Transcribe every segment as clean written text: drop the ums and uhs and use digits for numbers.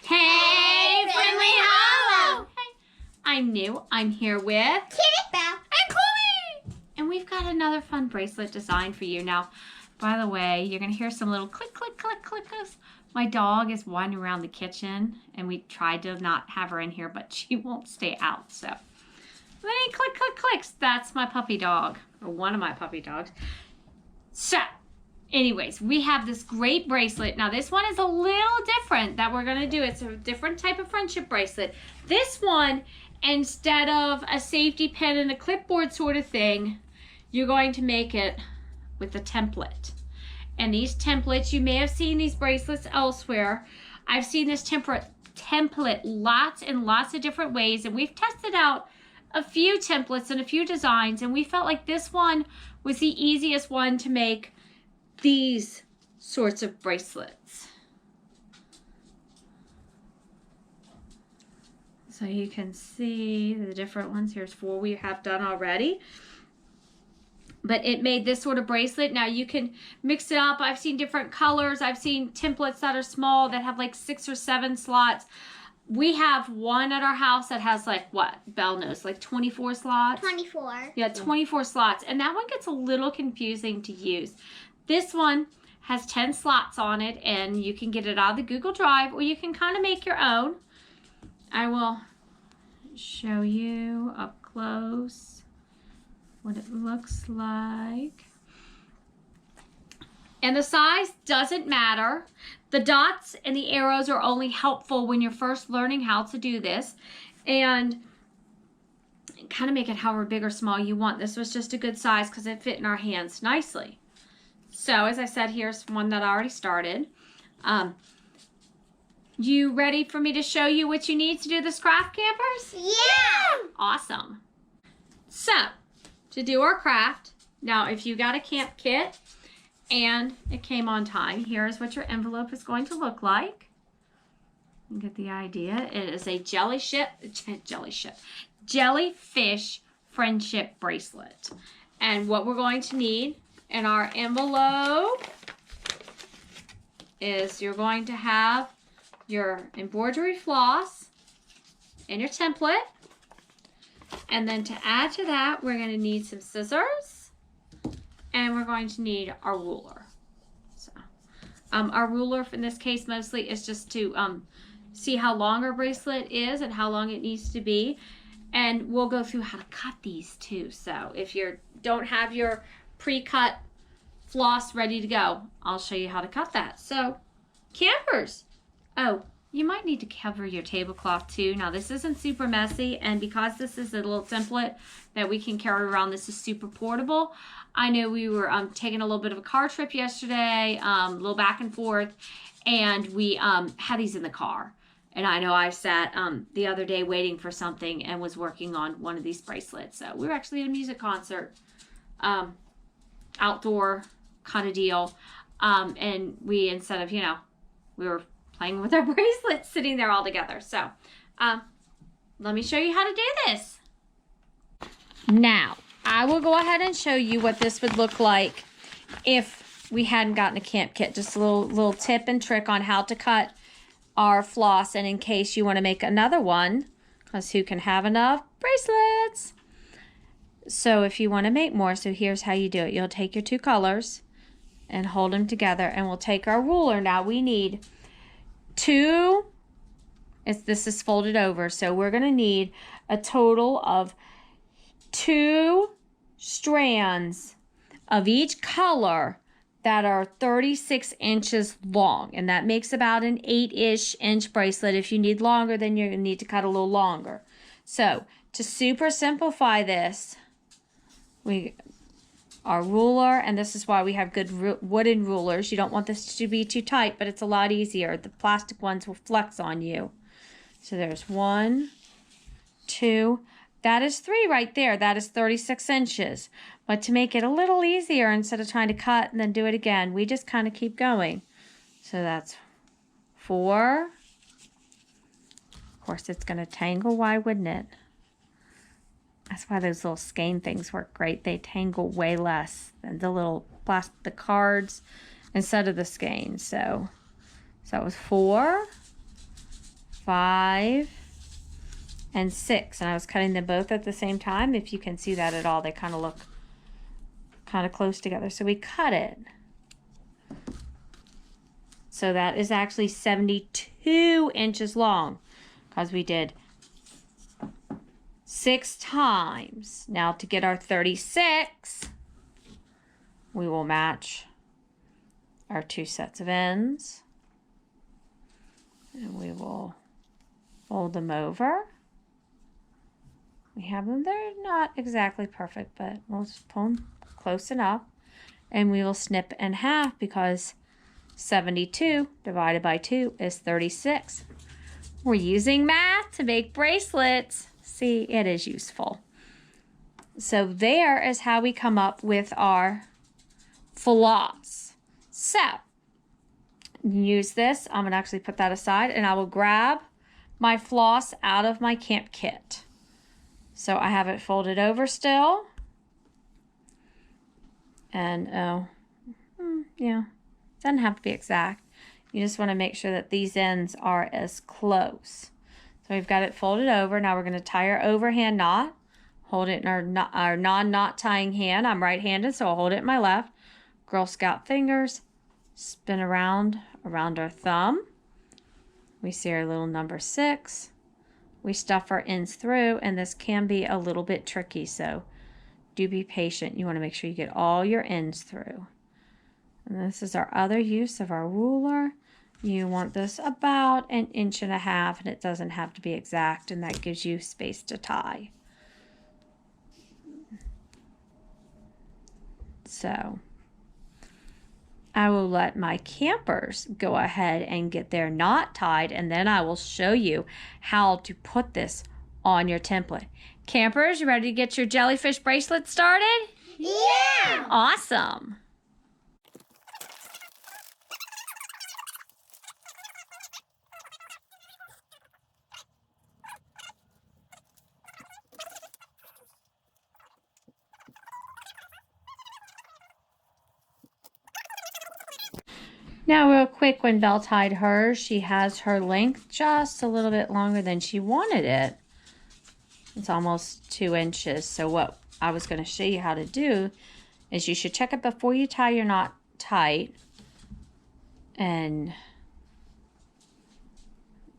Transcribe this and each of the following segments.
Hey, Friendly Hollow! Hey, I'm new. I'm here with Kitty Bell and Chloe! And we've got another fun bracelet design for you. Now, by the way, you're going to hear some little click, click, click, clickers. My dog is wandering around the kitchen, and we tried to not have her in here, but she won't stay out, so. Any click, click, clicks. That's my puppy dog, or one of my puppy dogs. So, anyways, we have this great bracelet. Now, this one is a little different that we're going to do. It's a different type of friendship bracelet. This one, instead of a safety pin and a clipboard sort of thing, you're going to make it with a template. And these templates, you may have seen these bracelets elsewhere. I've seen this template lots and lots of different ways, and we've tested out a few templates and a few designs, and we felt like this one was the easiest one to make these sorts of bracelets. So you can see the different ones. Here's 4 we have done already. But it made this sort of bracelet. Now you can mix it up. I've seen different colors. I've seen templates that are small that have like 6 or 7 slots. We have one at our house that has like, what, Belle knows, like 24 slots? 24. Yeah, 24 slots. And that one gets a little confusing to use. This one has 10 slots on it, and you can get it out of the Google Drive, or you can kind of make your own. I will show you up close what it looks like. And the size doesn't matter. The dots and the arrows are only helpful when you're first learning how to do this. And kind of make it however big or small you want. This was just a good size because it fit in our hands nicely. So as I said, here's one that I already started. You ready for me to show you what you need to do this craft, campers? Yeah! Awesome. So, to do our craft, now if you got a camp kit and it came on time, here's what your envelope is going to look like. You get the idea. It is a jellyfish friendship bracelet. And what we're going to need in our envelope is you're going to have your embroidery floss and your template. And then to add to that, we're going to need some scissors, and we're going to need our ruler. So, our ruler in this case mostly is just to see how long our bracelet is and how long it needs to be. And we'll go through how to cut these too. So if you don't have your pre-cut floss ready to go, I'll show you how to cut that. So, campers, oh, you might need to cover your tablecloth too. Now this isn't super messy, and because this is a little template that we can carry around, this is super portable. I know we were taking a little bit of a car trip yesterday, a little back and forth, and we had these in the car. And I know I sat the other day waiting for something and was working on one of these bracelets. So we were actually at a music concert, outdoor kind of deal. And we, instead of, we were playing with our bracelets sitting there all together. So let me show you how to do this. Now, I will go ahead and show you what this would look like if we hadn't gotten a camp kit. Just a little tip and trick on how to cut our floss, and in case you want to make another one, because who can have enough bracelets? So if you want to make more, so here's how you do it. You'll take your 2 colors and hold them together, and we'll take our ruler. Now we need 2, this is folded over, so we're going to need a total of 2 strands of each color that are 36 inches long, and that makes about an 8-ish inch bracelet. If you need longer, then you're going to need to cut a little longer. So to super simplify this, our ruler, and this is why we have good wooden rulers. You don't want this to be too tight, but it's a lot easier. The plastic ones will flex on you. So there's 1, 2, that is 3 right there. That is 36 inches. But to make it a little easier, instead of trying to cut and then do it again, we just kind of keep going. So that's 4. Of course, it's going to tangle. Why wouldn't it? That's why those little skein things work great. They tangle way less than the little the cards instead of the skein. So that was 4, 5 and 6, and I was cutting them both at the same time. If you can see that at all, they kind of look kind of close together. So we cut it. So that is actually 72 inches long because we did 6 times. Now to get our 36, we will match our 2 sets of ends. And we will fold them over. We have them, they're not exactly perfect, but we'll just pull them close enough. And we will snip in half because 72 divided by 2 is 36. We're using math to make bracelets. See, it is useful. So there is how we come up with our floss. So, use this. I'm going to actually put that aside, and I will grab my floss out of my camp kit. So I have it folded over still. And, yeah, doesn't have to be exact. You just want to make sure that these ends are as close. So we've got it folded over. Now we're going to tie our overhand knot. Hold it in our non-knot tying hand. I'm right-handed, so I'll hold it in my left. Girl Scout fingers. Spin around our thumb. We see our little number 6. We stuff our ends through, and this can be a little bit tricky, so do be patient. You want to make sure you get all your ends through. And this is our other use of our ruler. You want this about 1.5 inches, and it doesn't have to be exact, and that gives you space to tie. So I will let my campers go ahead and get their knot tied, and then I will show you how to put this on your template. Campers, you ready to get your jellyfish bracelet started? Yeah! Awesome. Now real quick, when Belle tied hers, she has her length just a little bit longer than she wanted it. It's almost 2 inches. So what I was going to show you how to do is you should check it before you tie your knot tight. And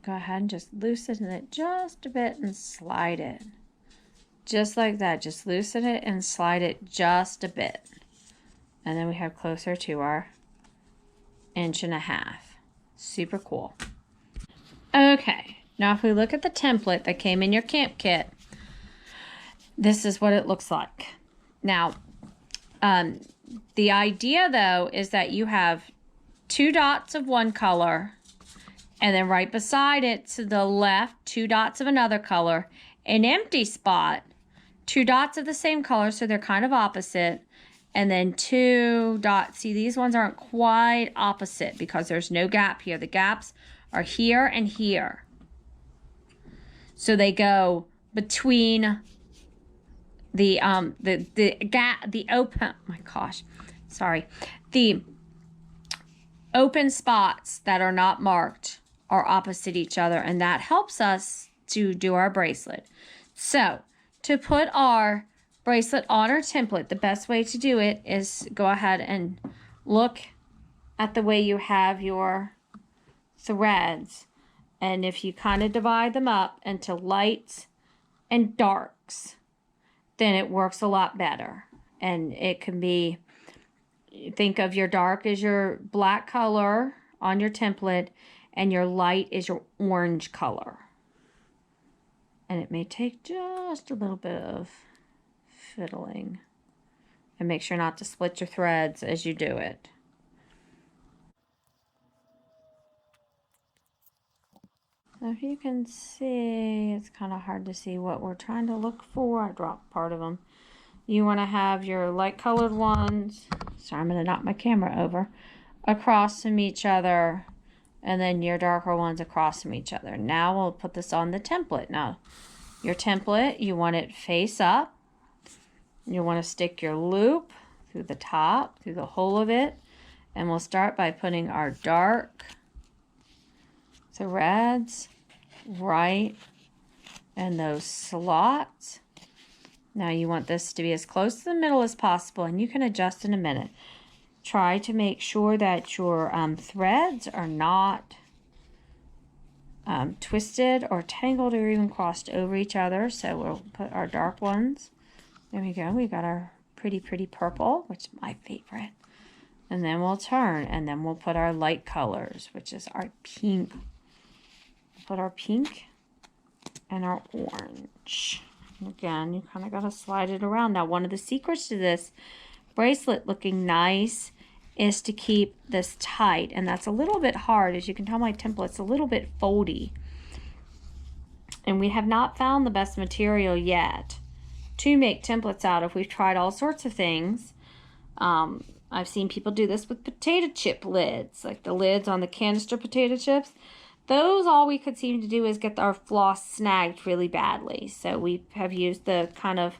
go ahead and just loosen it just a bit and slide it. Just like that. Just loosen it and slide it just a bit. And then we have closer to our 1.5 inches. Super cool. Okay, now if we look at the template that came in your camp kit, this is what it looks like. Now, the idea though is that you have 2 dots of one color, and then right beside it to the left, 2 dots of another color, an empty spot, 2 dots of the same color, so they're kind of opposite, and then 2 dots. See, these ones aren't quite opposite because there's no gap here. The gaps are here and here. So they go between the open spots that are not marked are opposite each other, and that helps us to do our bracelet. So to put our bracelet on our template, the best way to do it is go ahead and look at the way you have your threads, and if you kind of divide them up into lights and darks, then it works a lot better. And it can be, think of your dark as your black color on your template, and your light is your orange color. And it may take just a little bit of fiddling. And make sure not to split your threads as you do it. So if you can see, it's kind of hard to see what we're trying to look for. I dropped part of them. You want to have your light colored ones, sorry, I'm going to knock my camera over, across from each other, and then your darker ones across from each other. Now we'll put this on the template. Now, your template, you want it face up. You want to stick your loop through the top, through the whole of it, and we'll start by putting our dark threads right in those slots. Now you want this to be as close to the middle as possible, and you can adjust in a minute. Try to make sure that your threads are not twisted or tangled or even crossed over each other. So we'll put our dark ones. There we go. We got our pretty purple, which is my favorite. And then we'll turn, and then we'll put our light colors, which is our pink. We'll put our pink and our orange. And again, you kind of got to slide it around. Now, one of the secrets to this bracelet looking nice is to keep this tight, and that's a little bit hard. As you can tell, my template's a little bit foldy, and we have not found the best material yet to make templates out of. We've tried all sorts of things. I've seen people do this with potato chip lids, like the lids on the canister potato chips. Those, all we could seem to do is get our floss snagged really badly. So we have used the kind of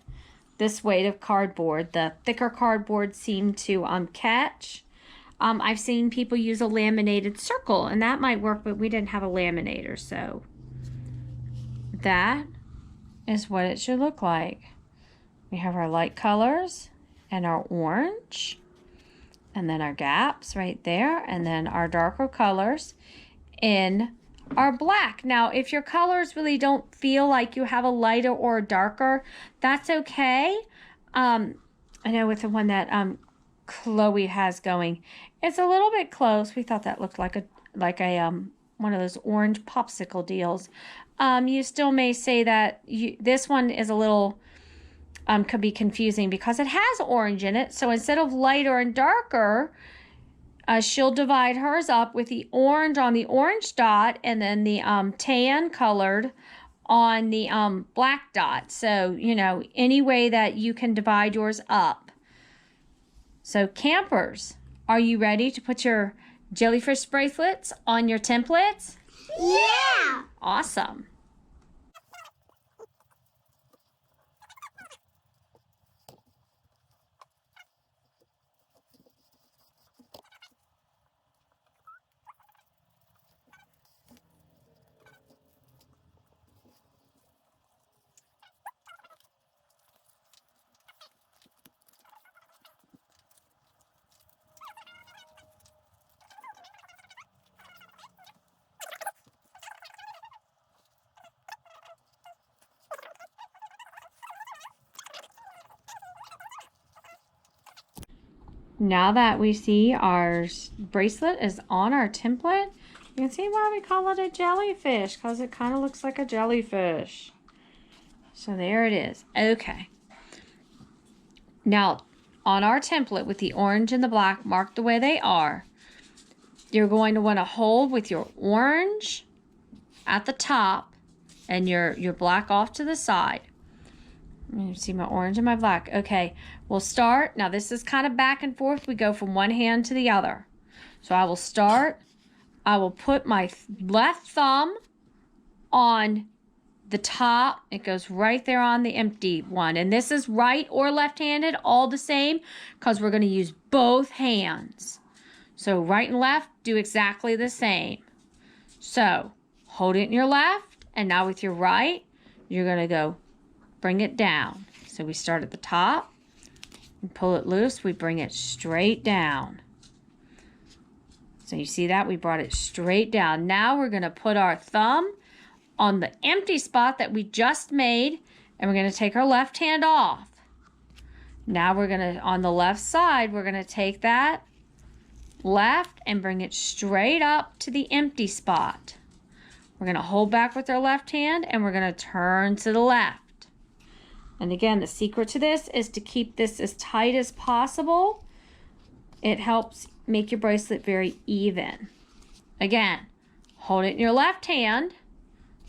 this weight of cardboard. The thicker cardboard seemed to catch. I've seen people use a laminated circle, and that might work, but we didn't have a laminator. So that is what it should look like. We have our light colors and our orange, and then our gaps right there, and then our darker colors in our black. Now, if your colors really don't feel like you have a lighter or a darker, that's okay. I know with the one that Chloe has going, it's a little bit close. We thought that looked like a one of those orange popsicle deals. You still may say that this one is a little could be confusing because it has orange in it. So instead of lighter and darker, she'll divide hers up with the orange on the orange dot and then the tan colored on the black dot. So, you know, any way that you can divide yours up. So campers, are you ready to put your jellyfish bracelets on your templates? Yeah! Awesome. Now that we see our bracelet is on our template, you can see why we call it a jellyfish, because it kind of looks like a jellyfish. So there it is. Okay. Now, on our template with the orange and the black marked the way they are, you're going to want to hold with your orange at the top and your black off to the side. You see my orange and my black. Okay, we'll start. Now this is kind of back and forth. We go from one hand to the other. So I will start. I will put my left thumb on the top. It goes right there on the empty one. And this is right or left-handed, all the same, because we're going to use both hands. So right and left, do exactly the same. So hold it in your left, and now with your right, you're going to go bring it down. So we start at the top and pull it loose. We bring it straight down. So you see that? We brought it straight down. Now we're going to put our thumb on the empty spot that we just made, and we're going to take our left hand off. Now we're going to, on the left side, we're going to take that left and bring it straight up to the empty spot. We're going to hold back with our left hand, and we're going to turn to the left. And again, the secret to this is to keep this as tight as possible. It helps make your bracelet very even. Again, hold it in your left hand.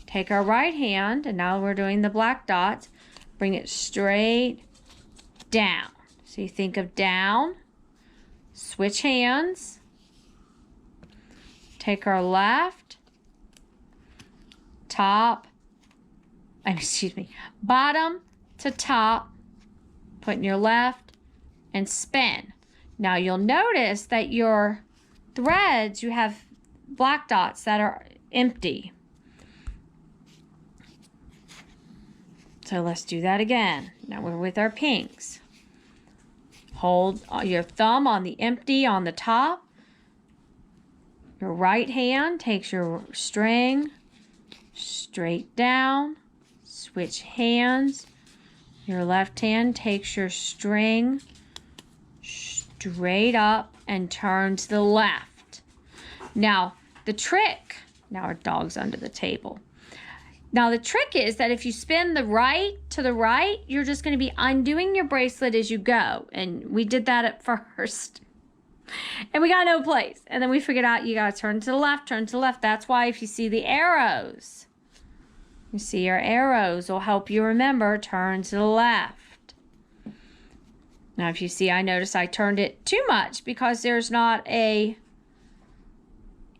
Take our right hand, and now we're doing the black dots. Bring it straight down. So you think of down, switch hands. Take our left, bottom to top, put in your left, and spin. Now you'll notice that your threads, you have black dots that are empty. So let's do that again. Now we're with our pinks. Hold your thumb on the empty on the top. Your right hand takes your string straight down. Switch hands. Your left hand takes your string straight up and turn to the left. Now, the trick, now our dog's under the table. Now, the trick is that if you spin the right to the right, you're just going to be undoing your bracelet as you go. And we did that at first. And we got no place. And then we figured out you got to turn to the left, turn to the left. That's why if you see the arrows, you see your arrows will help you remember, turn to the left. Now, if you see, I noticed I turned it too much because there's not a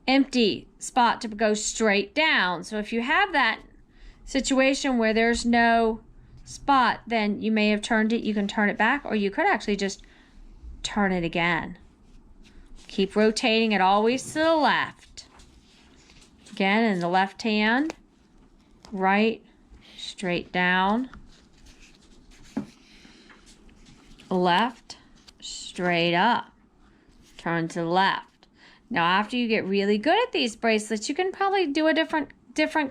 empty spot to go straight down. So if you have that situation where there's no spot, then you may have turned it. You can turn it back, or you could actually just turn it again. Keep rotating it always to the left. Again, in the left hand, right, straight down, left, straight up, turn to the left. Now, after you get really good at these bracelets, you can probably do a different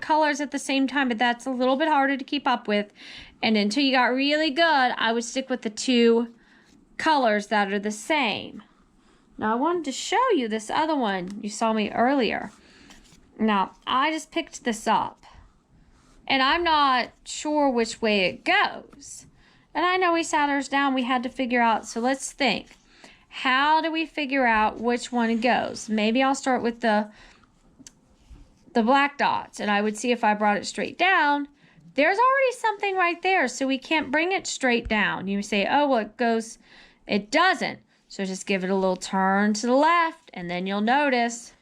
colors at the same time, but that's a little bit harder to keep up with. And until you got really good, I would stick with the two colors that are the same. Now, I wanted to show you this other one you saw me earlier. Now, I just picked this up, and I'm not sure which way it goes. And I know we sat ours down, we had to figure out, so let's think. How do we figure out which one it goes? Maybe I'll start with the black dots, and I would see if I brought it straight down. There's already something right there, so we can't bring it straight down. You say, oh, well, it doesn't. So just give it a little turn to the left, and then you'll notice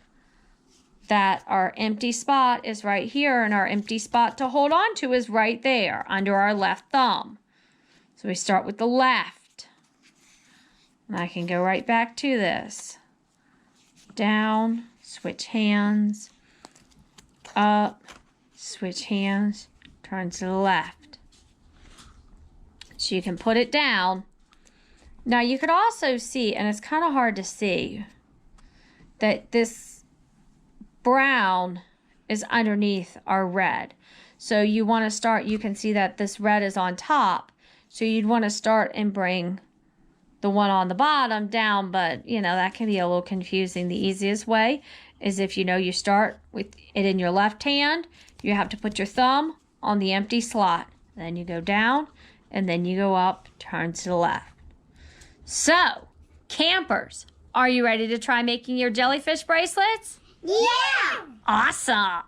that our empty spot is right here, and our empty spot to hold on to is right there under our left thumb. So we start with the left. And I can go right back to this. Down, switch hands, up, switch hands, turn to the left. So you can put it down. Now you could also see, and it's kind of hard to see, that this brown is underneath our red. So you want to start, you can see that this red is on top. So you'd want to start and bring the one on the bottom down, but you know, that can be a little confusing. The easiest way is if you start with it in your left hand, you have to put your thumb on the empty slot. Then you go down, and then you go up, turn to the left. So, campers, are you ready to try making your jellyfish bracelets? Yeah! Awesome!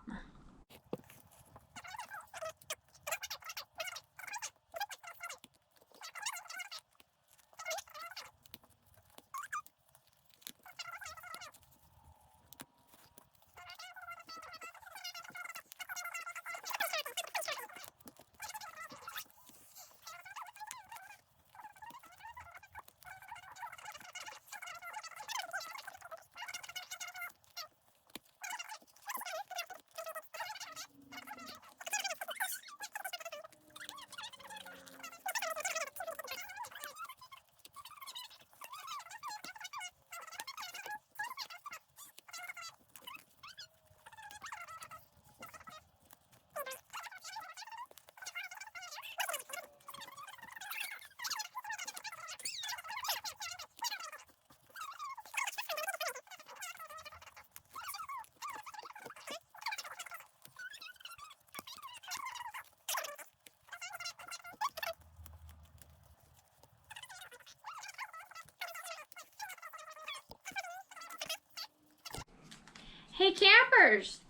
Hey campers,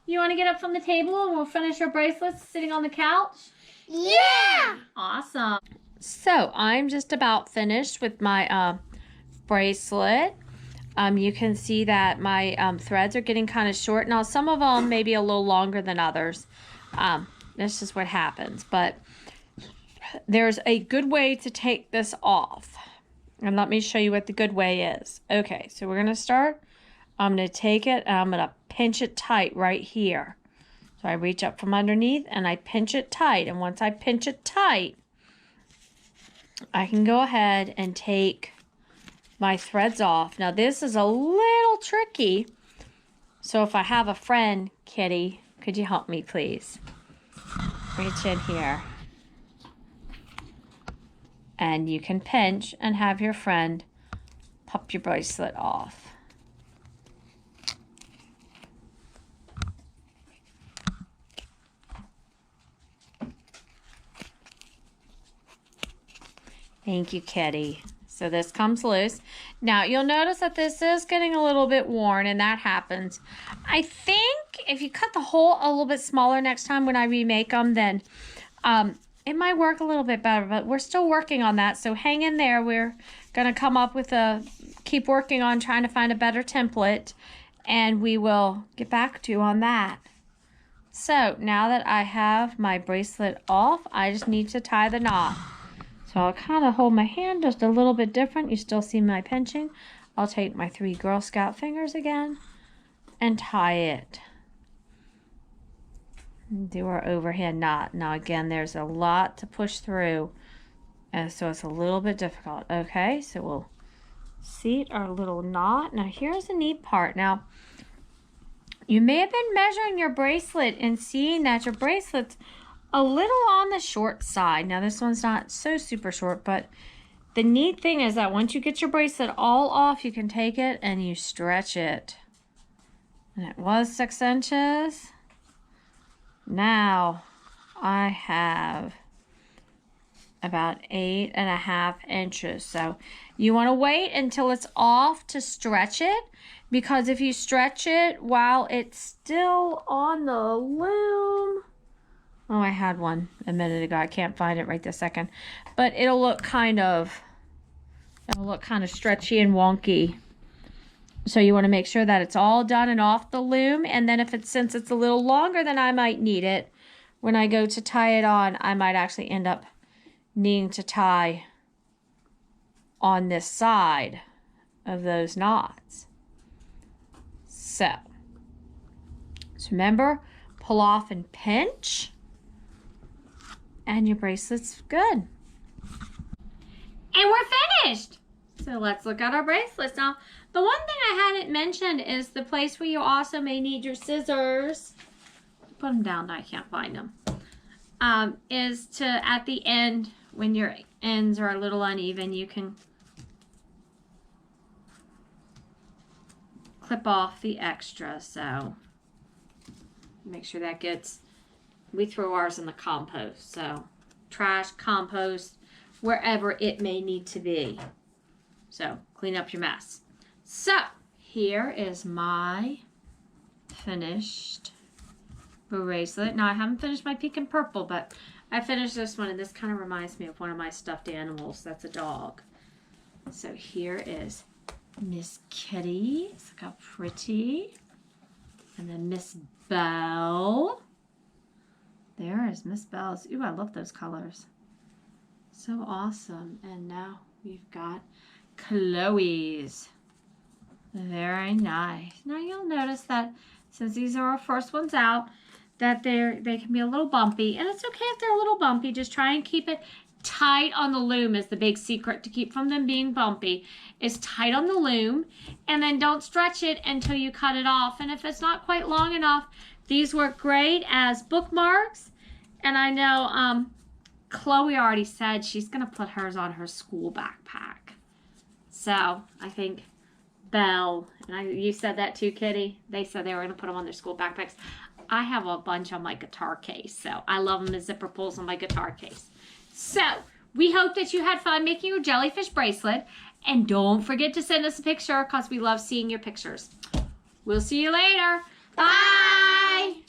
you want to get up from the table and we'll finish our bracelets sitting on the couch? Yeah! Awesome. So I'm just about finished with my bracelet. You can see that my threads are getting kind of short. Now some of them may be a little longer than others. That's just what happens. But there's a good way to take this off. And let me show you what the good way is. Okay, so we're going to start. I'm going to take it and I'm going to pinch it tight right here. So I reach up from underneath and I pinch it tight. And once I pinch it tight, I can go ahead and take my threads off. Now this is a little tricky. So if I have a friend, Kitty, could you help me please? Reach in here. And you can pinch and have your friend pop your bracelet off. Thank you, Kitty. So this comes loose. Now, you'll notice that this is getting a little bit worn, and that happens. I think if you cut the hole a little bit smaller next time when I remake them, then it might work a little bit better, but we're still working on that. So hang in there. We're going to come up with keep working on trying to find a better template, and we will get back to you on that. So now that I have my bracelet off, I just need to tie the knot. So I'll kind of hold my hand just a little bit different. You still see my pinching. I'll take my 3 Girl Scout fingers again and tie it. Do our overhand knot. Now again, there's a lot to push through, and so it's a little bit difficult. Okay, so we'll seat our little knot. Now here's a neat part. Now, you may have been measuring your bracelet and seeing that your bracelet's a little on the short side. Now this one's not so super short, but the neat thing is that once you get your bracelet all off, you can take it and you stretch it. And it was 6 inches. Now I have about 8.5 inches. So you want to wait until it's off to stretch it, because if you stretch it while it's still on the loom, oh, I had one a minute ago. I can't find it right this second. But it'll look kind of stretchy and wonky. So you want to make sure that it's all done and off the loom. And then since it's a little longer than I might need it, when I go to tie it on, I might actually end up needing to tie on this side of those knots. So remember, pull off and pinch. And your bracelet's good. And we're finished! So let's look at our bracelets. Now, the one thing I hadn't mentioned is the place where you also may need your scissors. Put them down, I can't find them. Is to, at the end, when your ends are a little uneven, you can clip off the extra. So make sure that gets... We throw ours in the compost, so trash, compost, wherever it may need to be. So clean up your mess. So here is my finished bracelet. Now I haven't finished my pink and purple, but I finished this one, and this kind of reminds me of one of my stuffed animals. That's a dog. So here is Miss Kitty. Look how pretty. And then Miss Belle. There is Miss Belle's. Ooh, I love those colors. So awesome. And now we've got Chloe's. Very nice. Now you'll notice that since these are our first ones out, that they can be a little bumpy. And it's okay if they're a little bumpy. Just try and keep it tight on the loom is the big secret to keep from them being bumpy. Is tight on the loom. And then don't stretch it until you cut it off. And if it's not quite long enough, these work great as bookmarks. And I know Chloe already said she's going to put hers on her school backpack. So I think Belle, and you said that too, Kitty. They said they were going to put them on their school backpacks. I have a bunch on my guitar case. So I love them as zipper pulls on my guitar case. So we hope that you had fun making your jellyfish bracelet. And don't forget to send us a picture because we love seeing your pictures. We'll see you later. Bye.